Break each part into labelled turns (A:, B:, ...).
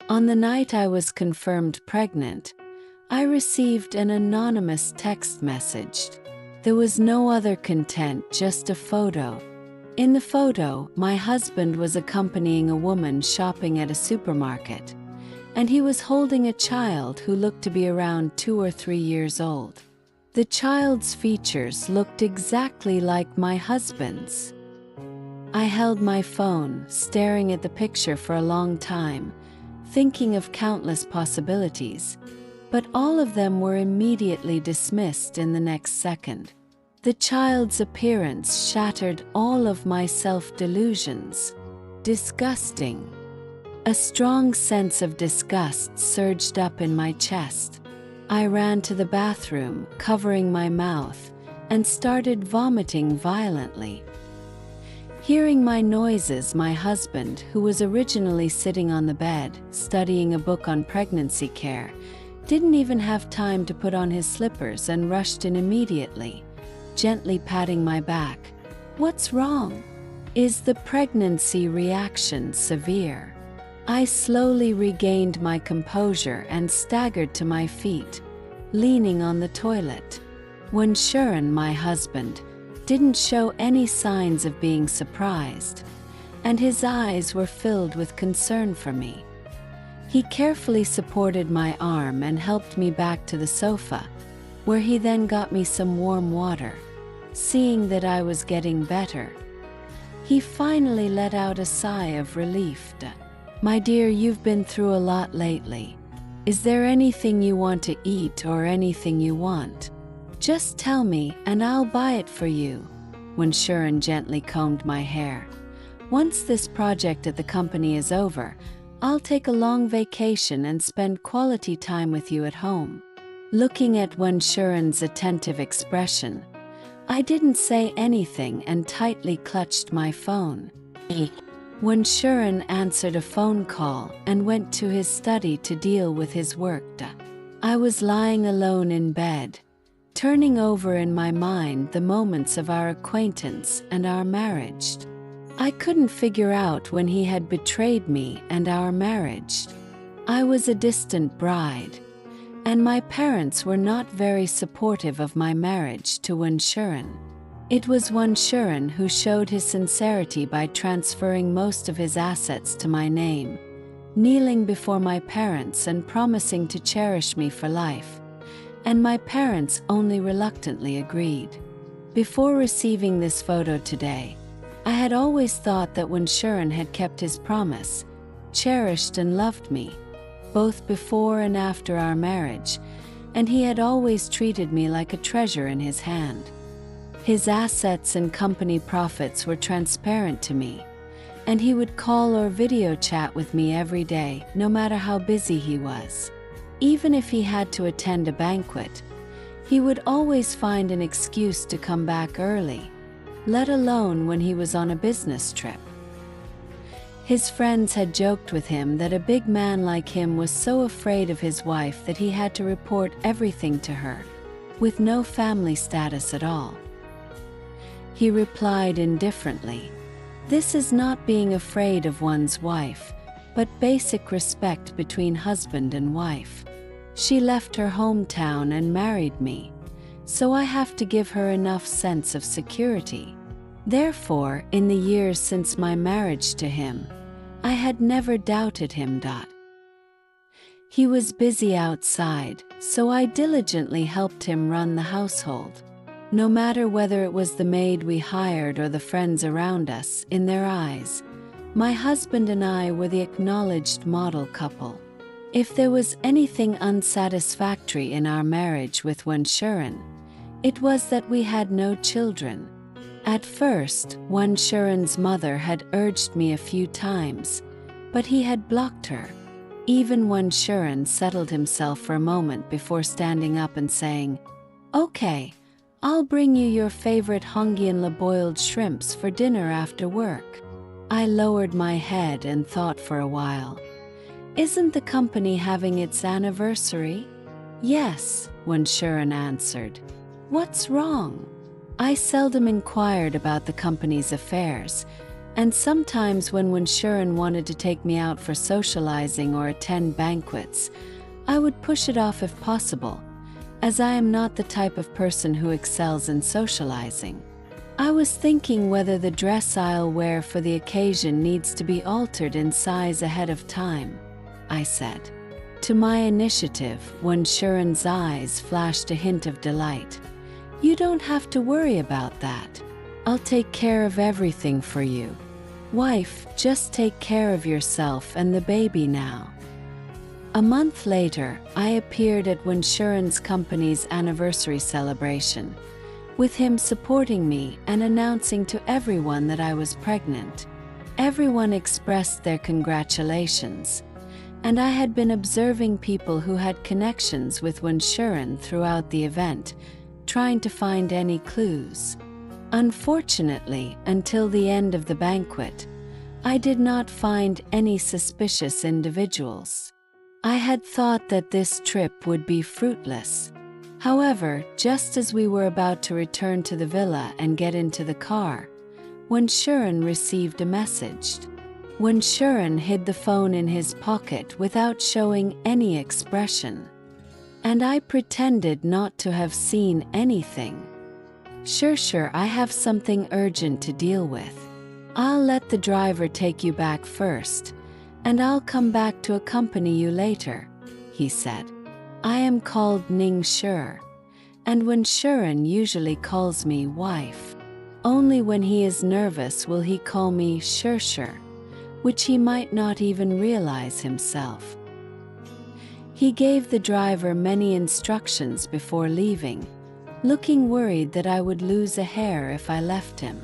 A: On the night I was confirmed pregnant, I received an anonymous text message. There was no other content, just a photo. In the photo, my husband was accompanying a woman shopping at a supermarket, and he was holding a child who looked to be around 2 or 3 years old. The child's features looked exactly like my husband's. I held my phone, staring at the picture for a long time, thinking of countless possibilities, but all of them were immediately dismissed in the next second. The child's appearance shattered all of my self-delusions. Disgusting. A strong sense of disgust surged up in my chest. I ran to the bathroom, covering my mouth, and started vomiting violently. Hearing my noises, my husband, who was originally sitting on the bed, studying a book on pregnancy care, didn't even have time to put on his slippers and rushed in immediately, gently patting my back. "What's wrong? Is the pregnancy reaction severe?" I slowly regained my composure and staggered to my feet, leaning on the toilet. Wensheren, my husband, didn't show any signs of being surprised, and his eyes were filled with concern for me. He carefully supported my arm and helped me back to the sofa, where he then got me some warm water. Seeing that I was getting better, he finally let out a sigh of relief. "My dear, you've been through a lot lately. Is there anything you want to eat or anything you want? Just tell me and I'll buy it for you." Wensheren gently combed my hair. "Once this project at the company is over, I'll take a long vacation and spend quality time with you at home." Looking at Wensheren's attentive expression, I didn't say anything and tightly clutched my phone. Wensheren answered a phone call and went to his study to deal with his work. I was lying alone in bed, turning over in my mind the moments of our acquaintance and our marriage. I couldn't figure out when he had betrayed me and our marriage. I was a distant bride, and my parents were not very supportive of my marriage to Wensheren. It was Wensheren who showed his sincerity by transferring most of his assets to my name, kneeling before my parents and promising to cherish me for life, and my parents only reluctantly agreed. Before receiving this photo today, I had always thought that Wensheren had kept his promise, cherished and loved me, both before and after our marriage, and he had always treated me like a treasure in his hand. His assets and company profits were transparent to me, and he would call or video chat with me every day, no matter how busy he was. Even if he had to attend a banquet, he would always find an excuse to come back early, let alone when he was on a business trip. His friends had joked with him that a big man like him was so afraid of his wife that he had to report everything to her, with no family status at all. He replied indifferently, "This is not being afraid of one's wife, but basic respect between husband and wife. She left her hometown and married me, so I have to give her enough sense of security." Therefore, in the years since my marriage to him, I had never doubted him. He was busy outside, so I diligently helped him run the household. No matter whether it was the maid we hired or the friends around us, in their eyes, my husband and I were the acknowledged model couple. If there was anything unsatisfactory in our marriage with Wensheren, it was that we had no children. At first, Wensheren's mother had urged me a few times, but he had blocked her. Even Wensheren settled himself for a moment before standing up and saying, "Okay, I'll bring you your favorite Hongyeonla boiled shrimps for dinner after work." I lowered my head and thought for a while. "Isn't the company having its anniversary?" "Yes," Wensheren answered. "What's wrong?" I seldom inquired about the company's affairs, And sometimes when Sharon wanted to take me out for socializing or attend banquets, I would push it off if possible, as I am not the type of person who excels in socializing. I was thinking whether the dress I'll wear for the occasion needs to be altered in size ahead of time, I said. To my initiative, Sharon's eyes flashed a hint of delight. You don't have to worry about that. I'll take care of everything for you. Wife, just take care of yourself and the baby now. A month later, I appeared at Sharon's company's anniversary celebration, with him supporting me and announcing to everyone that I was pregnant. Everyone expressed their congratulations, and I had been observing people who had connections with Sharon throughout the event, trying to find any clues. Unfortunately, until the end of the banquet, I did not find any suspicious individuals. I had thought that this trip would be fruitless. However, just as we were about to return to the villa and get into the car, Sharon received a message. Sharon hid the phone in his pocket without showing any expression, and I pretended not to have seen anything. Sure, I have something urgent to deal with. I'll let the driver take you back first, and I'll come back to accompany you later, he said. I am called Ning Shi, and Sharon usually calls me wife. Only when he is nervous will he call me Shi, which he might not even realize himself. He gave the driver many instructions before leaving, looking worried that I would lose a hair if I left him.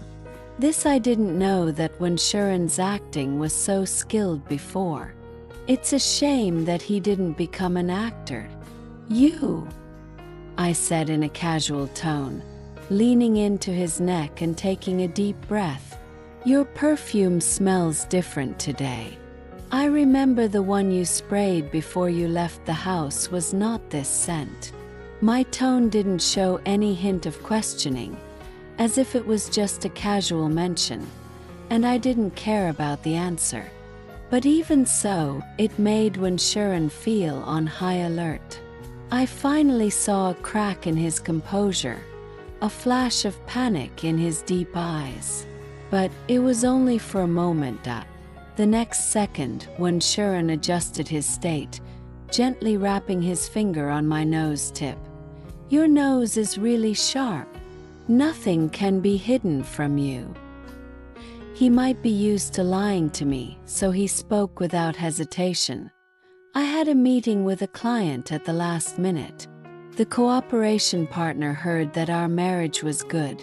A: This I didn't know that Sharon's acting was so skilled before. It's a shame that he didn't become an actor. You, I said in a casual tone, leaning into his neck and taking a deep breath. Your perfume smells different today. I remember the one you sprayed before you left the house was not this scent. My tone didn't show any hint of questioning, as if it was just a casual mention, and I didn't care about the answer. But even so, it made Sharon feel on high alert. I finally saw a crack in his composure, a flash of panic in his deep eyes. But it was only for a moment. The next second, Sharon adjusted his state, gently wrapping his finger on my nose tip. Your nose is really sharp. Nothing can be hidden from you. He might be used to lying to me, so he spoke without hesitation. I had a meeting with a client at the last minute. The cooperation partner heard that our marriage was good,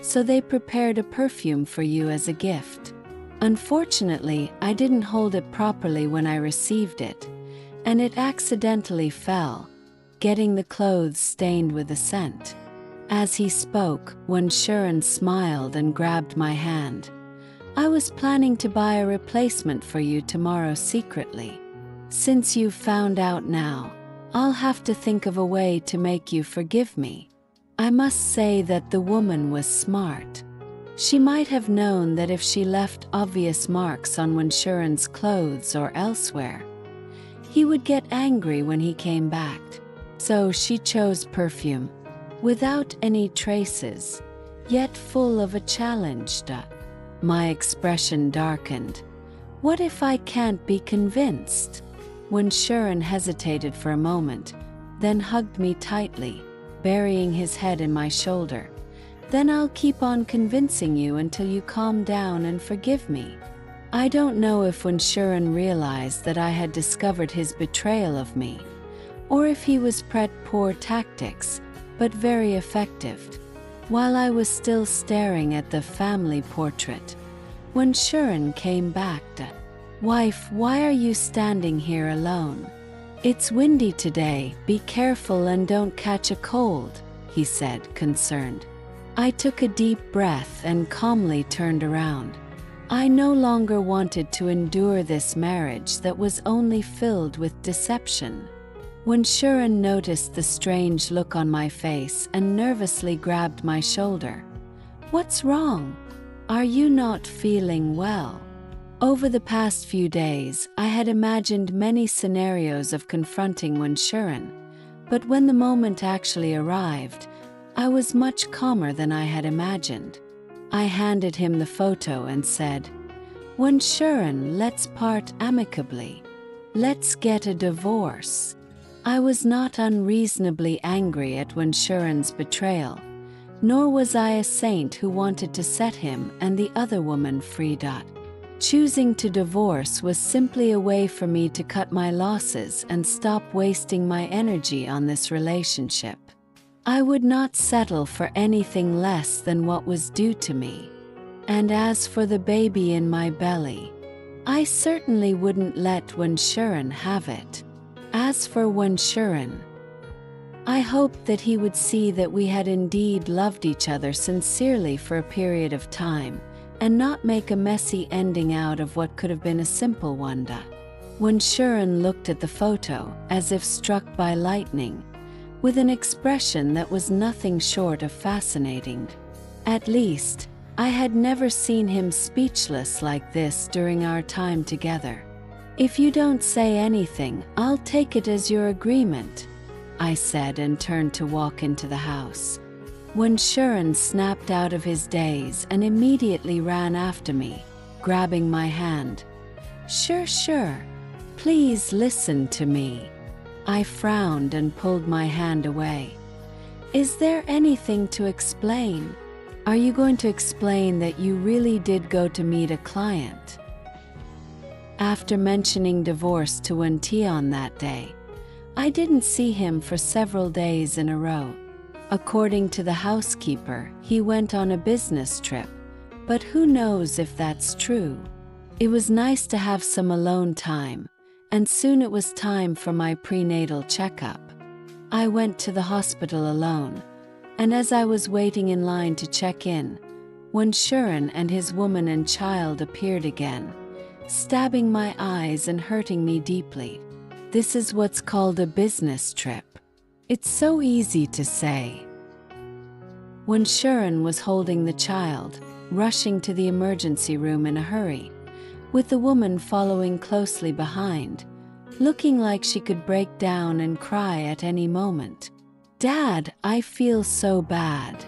A: so they prepared a perfume for you as a gift. Unfortunately, I didn't hold it properly when I received it, and it accidentally fell, getting the clothes stained with the scent. As he spoke, Sharon smiled and grabbed my hand. I was planning to buy a replacement for you tomorrow secretly. Since you've found out now, I'll have to think of a way to make you forgive me. I must say that the woman was smart. She might have known that if she left obvious marks on Sharon's clothes or elsewhere, he would get angry when he came back. So she chose perfume, without any traces, yet full of a challenge. My expression darkened. What if I can't be convinced? Sharon hesitated for a moment, then hugged me tightly, burying his head in my shoulder. Then I'll keep on convincing you until you calm down and forgive me. I don't know if Sharon realized that I had discovered his betrayal of me, or if he was poor tactics, but very effective. While I was still staring at the family portrait, Sharon came back. Wife, why are you standing here alone? It's windy today, be careful and don't catch a cold, he said, concerned. I took a deep breath and calmly turned around. I no longer wanted to endure this marriage that was only filled with deception. Sharon noticed the strange look on my face and nervously grabbed my shoulder. What's wrong? Are you not feeling well? Over the past few days, I had imagined many scenarios of confronting Wenshurun, but when the moment actually arrived, I was much calmer than I had imagined. I handed him the photo and said, "Wenshurun, let's part amicably. Let's get a divorce." I was not unreasonably angry at Wenshurun's betrayal, nor was I a saint who wanted to set him and the other woman free. Choosing to divorce was simply a way for me to cut my losses and stop wasting my energy on this relationship. I would not settle for anything less than what was due to me. And as for the baby in my belly, I certainly wouldn't let Wenshurun have it. As for Wenshurun, I hoped that he would see that we had indeed loved each other sincerely for a period of time, and not make a messy ending out of what could have been a simple one. Wenshurun looked at the photo as if struck by lightning, with an expression that was nothing short of fascinating. At least, I had never seen him speechless like this during our time together. "If you don't say anything, I'll take it as your agreement," I said and turned to walk into the house. Wenshurun snapped out of his daze and immediately ran after me, grabbing my hand. Sure. Please listen to me." I frowned and pulled my hand away. "Is there anything to explain? Are you going to explain that you really did go to meet a client?" After mentioning divorce to Wention that day, I didn't see him for several days in a row. According to the housekeeper, he went on a business trip, but who knows if that's true. It was nice to have some alone time, and soon it was time for my prenatal checkup. I went to the hospital alone, and as I was waiting in line to check in, Wenshurun and his woman and child appeared again, stabbing my eyes and hurting me deeply. This is what's called a business trip. It's so easy to say. Wenshurun was holding the child, rushing to the emergency room in a hurry, with the woman following closely behind, looking like she could break down and cry at any moment. "Dad, I feel so bad."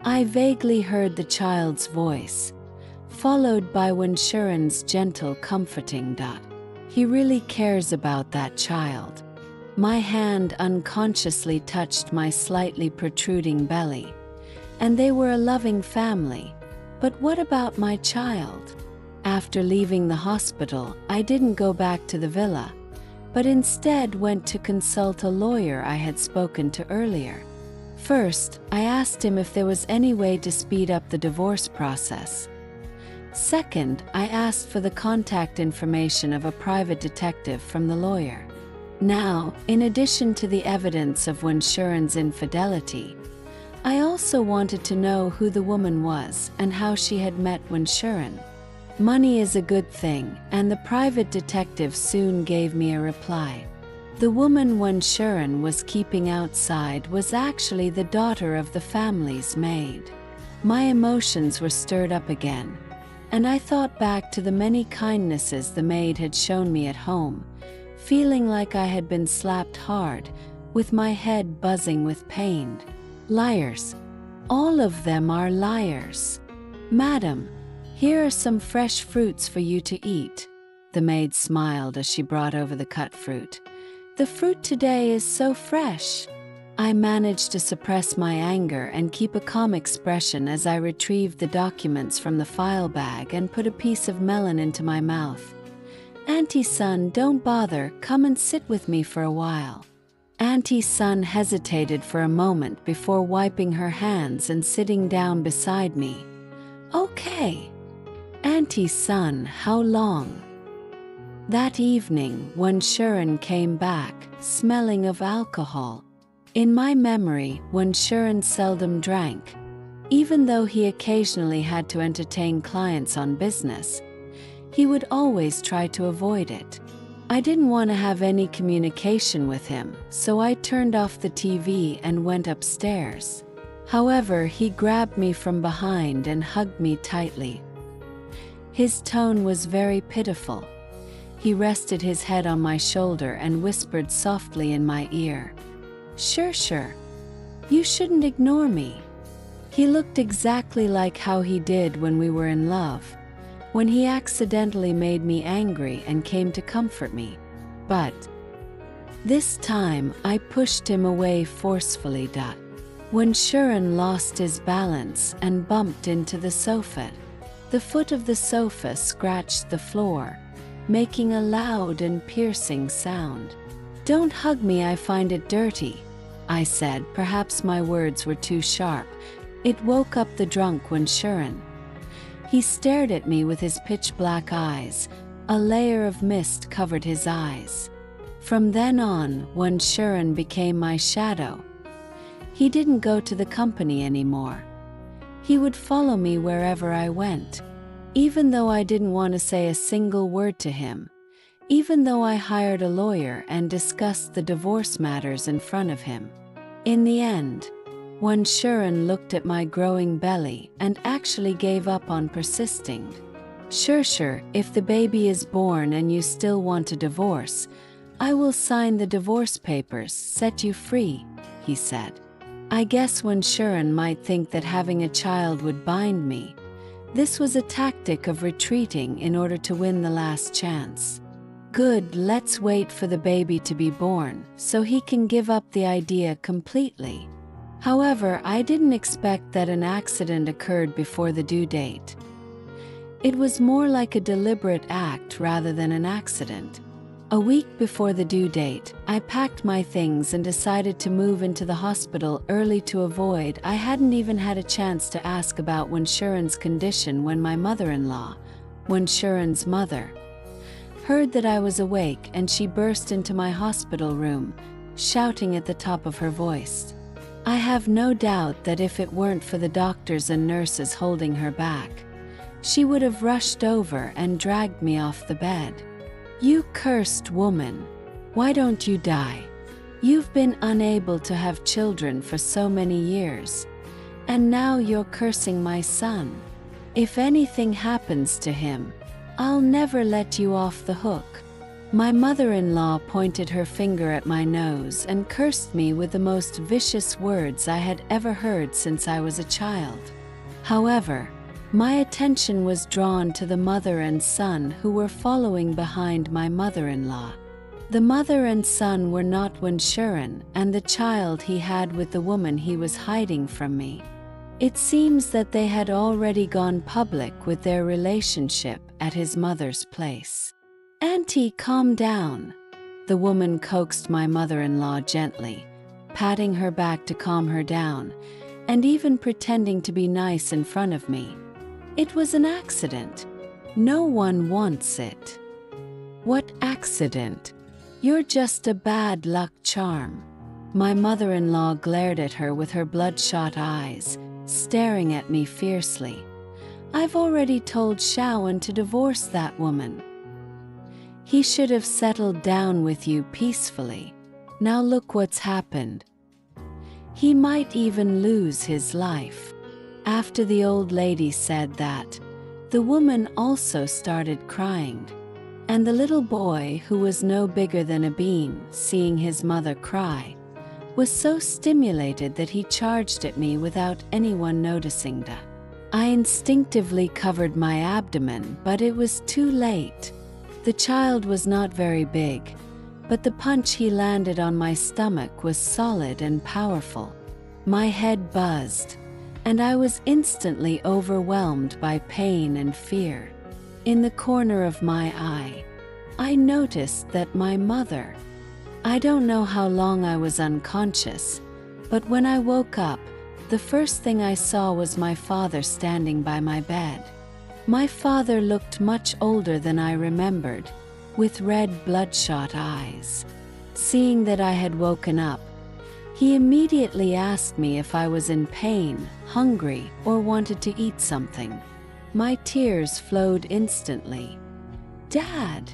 A: I vaguely heard the child's voice, followed by Wenshurun's gentle, comforting dot. He really cares about that child. My hand unconsciously touched my slightly protruding belly, and they were a loving family. But what about my child? After leaving the hospital, I didn't go back to the villa, but instead went to consult a lawyer I had spoken to earlier. First, I asked him if there was any way to speed up the divorce process. Second, I asked for the contact information of a private detective from the lawyer. Now, in addition to the evidence of Wenshurun's infidelity, I also wanted to know who the woman was and how she had met Wenshurun. Money is a good thing, and the private detective soon gave me a reply. The woman Wenshurun was keeping outside was actually the daughter of the family's maid. My emotions were stirred up again, and I thought back to the many kindnesses the maid had shown me at home, feeling like I had been slapped hard, with my head buzzing with pain. Liars. All of them are liars. "Madam, here are some fresh fruits for you to eat." The maid smiled as she brought over the cut fruit. "The fruit today is so fresh." I managed to suppress my anger and keep a calm expression as I retrieved the documents from the file bag and put a piece of melon into my mouth. "Auntie Sun, don't bother, come and sit with me for a while." Auntie Sun hesitated for a moment before wiping her hands and sitting down beside me. "Okay." "Auntie Sun, how long?" That evening, Wenshurun came back, smelling of alcohol. In my memory, Wenshurun seldom drank. Even though he occasionally had to entertain clients on business, he would always try to avoid it. I didn't want to have any communication with him, so I turned off the TV and went upstairs. However, he grabbed me from behind and hugged me tightly. His tone was very pitiful. He rested his head on my shoulder and whispered softly in my ear, "Sure. You shouldn't ignore me." He looked exactly like how he did when we were in love, when he accidentally made me angry and came to comfort me. But this time, I pushed him away forcefully. When Sharon lost his balance and bumped into the sofa. The foot of the sofa scratched the floor, making a loud and piercing sound. "Don't hug me, I find it dirty," I said. Perhaps my words were too sharp. It woke up the drunk when Sharon. He stared at me with his pitch-black eyes. A layer of mist covered his eyes. From then on, when Sharon became my shadow, he didn't go to the company anymore. He would follow me wherever I went, even though I didn't want to say a single word to him, even though I hired a lawyer and discussed the divorce matters in front of him. In the end, when Sharon looked at my growing belly and actually gave up on persisting, Sure, if the baby is born and you still want a divorce, I will sign the divorce papers, set you free," he said. I guess when Sharon might think that having a child would bind me, this was a tactic of retreating in order to win the last chance. Good, let's wait for the baby to be born so he can give up the idea completely. However, I didn't expect that an accident occurred before the due date. It was more like a deliberate act rather than an accident. A week before the due date, I packed my things and decided to move into the hospital early to avoid. I hadn't even had a chance to ask about Sharon's condition when my mother-in-law, Sharon's mother, heard that I was awake, and she burst into my hospital room, shouting at the top of her voice. I have no doubt that if it weren't for the doctors and nurses holding her back, she would have rushed over and dragged me off the bed. "You cursed woman. Why don't you die? You've been unable to have children for so many years, and now you're cursing my son. If anything happens to him, I'll never let you off the hook." My mother-in-law pointed her finger at my nose and cursed me with the most vicious words I had ever heard since I was a child. However, my attention was drawn to the mother and son who were following behind my mother-in-law. The mother and son were not Sharon and the child he had with the woman he was hiding from me. It seems that they had already gone public with their relationship at his mother's place. "Auntie, calm down," the woman coaxed my mother-in-law gently, patting her back to calm her down, and even pretending to be nice in front of me. "It was an accident. No one wants it." "What accident? You're just a bad luck charm." My mother-in-law glared at her with her bloodshot eyes, staring at me fiercely. "I've already told Shawan to divorce that woman. He should have settled down with you peacefully. Now look what's happened. He might even lose his life." After the old lady said that, the woman also started crying. And the little boy, who was no bigger than a bean, seeing his mother cry, was so stimulated that he charged at me without anyone noticing. I instinctively covered my abdomen, but it was too late. The child was not very big, but the punch he landed on my stomach was solid and powerful. My head buzzed, and I was instantly overwhelmed by pain and fear. In the corner of my eye, I noticed that my mother. I don't know how long I was unconscious, but when I woke up, the first thing I saw was my father standing by my bed. My father looked much older than I remembered, with red bloodshot eyes. Seeing that I had woken up, he immediately asked me if I was in pain, hungry, or wanted to eat something. My tears flowed instantly. "Dad!"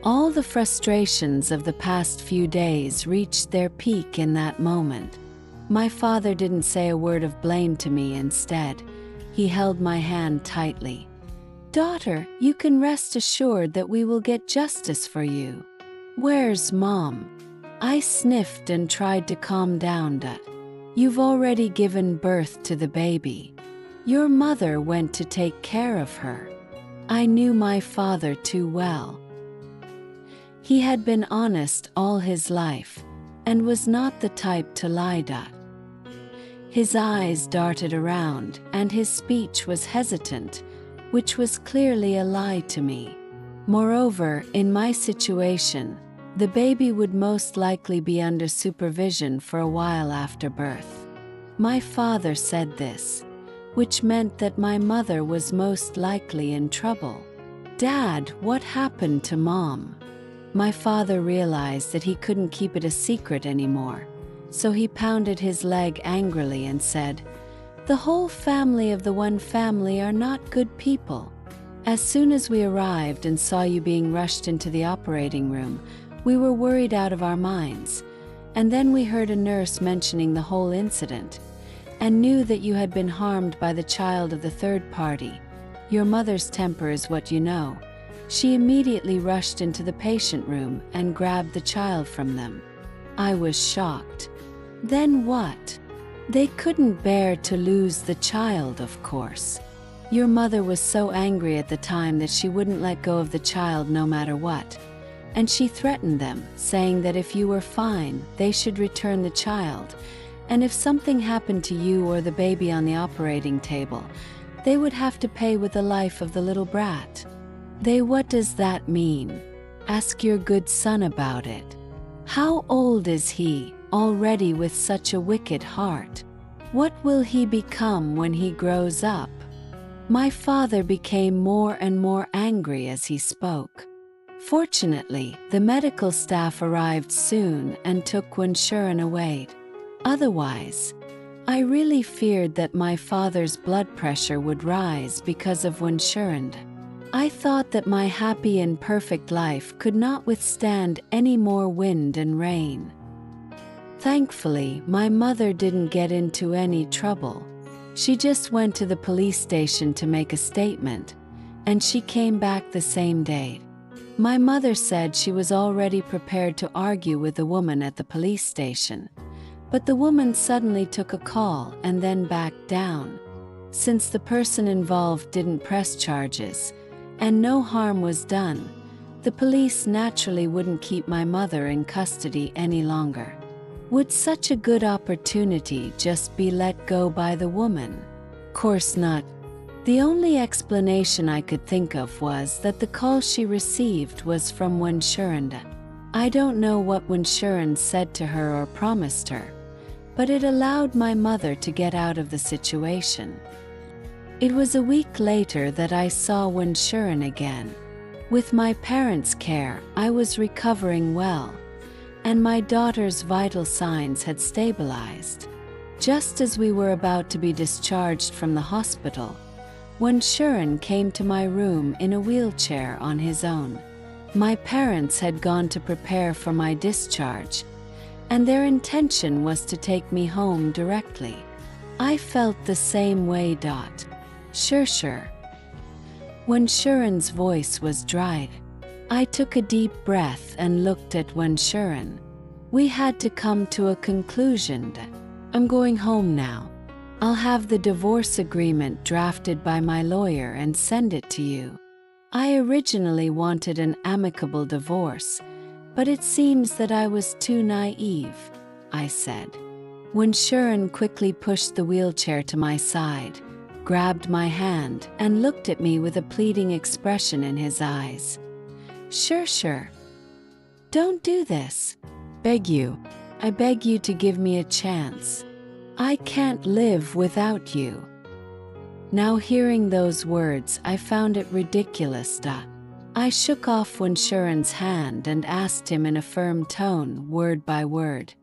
A: All the frustrations of the past few days reached their peak in that moment. My father didn't say a word of blame to me. Instead, he held my hand tightly. "Daughter, you can rest assured that we will get justice for you." "Where's Mom?" I sniffed and tried to calm down. "You've already given birth to the baby. Your mother went to take care of her." I knew my father too well. He had been honest all his life, and was not the type to lie. His eyes darted around, and his speech was hesitant, which was clearly a lie to me. Moreover, in my situation, the baby would most likely be under supervision for a while after birth. My father said this, which meant that my mother was most likely in trouble. "Dad, what happened to Mom?" My father realized that he couldn't keep it a secret anymore, so he pounded his leg angrily and said, "The whole family of the one family are not good people. As soon as we arrived and saw you being rushed into the operating room, we were worried out of our minds, and then we heard a nurse mentioning the whole incident, and knew that you had been harmed by the child of the third party. Your mother's temper is what you know. She immediately rushed into the patient room and grabbed the child from them." I was shocked. "Then what?" "They couldn't bear to lose the child, of course. Your mother was so angry at the time that she wouldn't let go of the child no matter what. And she threatened them, saying that if you were fine, they should return the child, and if something happened to you or the baby on the operating table, they would have to pay with the life of the little brat." What does that mean? Ask your good son about it. How old is he, already with such a wicked heart? What will he become when he grows up? My father became more and more angry as he spoke. Fortunately, the medical staff arrived soon and took Wenshuren away. Otherwise, I really feared that my father's blood pressure would rise because of Wenshuren. I thought that my happy and perfect life could not withstand any more wind and rain. Thankfully, my mother didn't get into any trouble. She just went to the police station to make a statement, and she came back the same day. My mother said she was already prepared to argue with the woman at the police station, but the woman suddenly took a call and then backed down. Since the person involved didn't press charges, and no harm was done, the police naturally wouldn't keep my mother in custody any longer. Would such a good opportunity just be let go by the woman? Course not. The only explanation I could think of was that the call she received was from Wenshuren. I don't know what Wenshuren said to her or promised her, but it allowed my mother to get out of the situation. It was a week later that I saw Wenshuren again. With my parents' care, I was recovering well, and my daughter's vital signs had stabilized. Just as we were about to be discharged from the hospital, Wenshuren came to my room in a wheelchair on his own. My parents had gone to prepare for my discharge, and their intention was to take me home directly. I felt the same way. Sure. Wenshuren's voice was dried. I took a deep breath and looked at Wenshuren. We had to come to a conclusion. I'm going home now. I'll have the divorce agreement drafted by my lawyer and send it to you. I originally wanted an amicable divorce, but it seems that I was too naive, I said. Wenshuren quickly pushed the wheelchair to my side, grabbed my hand, and looked at me with a pleading expression in his eyes. Sure. Don't do this. I beg you to give me a chance. I can't live without you. Now hearing those words, I found it ridiculous. I shook off Wenshuren's hand and asked him in a firm tone, word by word.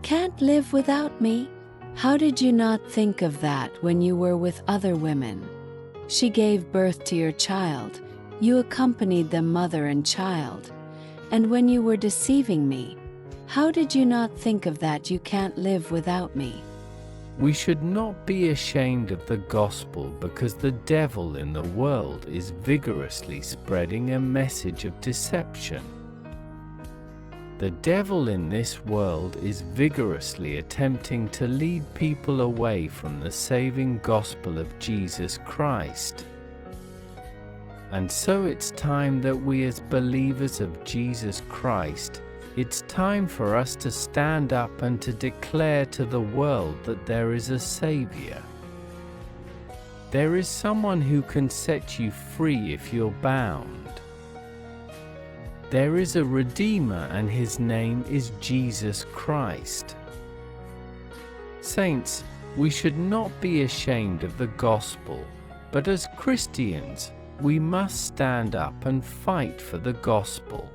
A: Can't live without me? How did you not think of that when you were with other women? She gave birth to your child, you accompanied them mother and child, and when you were deceiving me, How did you not think of that? You can't live without me.
B: We should not be ashamed of the gospel because the devil in the world is vigorously spreading a message of deception. The devil in this world is vigorously attempting to lead people away from the saving gospel of Jesus Christ. And so it's time that we as believers of Jesus Christ, it's time for us to stand up and to declare to the world that there is a Savior. There is someone who can set you free if you're bound. There is a Redeemer and his name is Jesus Christ. Saints, we should not be ashamed of the gospel, but as Christians, we must stand up and fight for the gospel.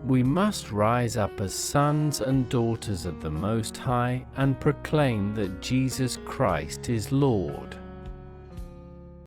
B: We must rise up as sons and daughters of the Most High and proclaim that Jesus Christ is Lord.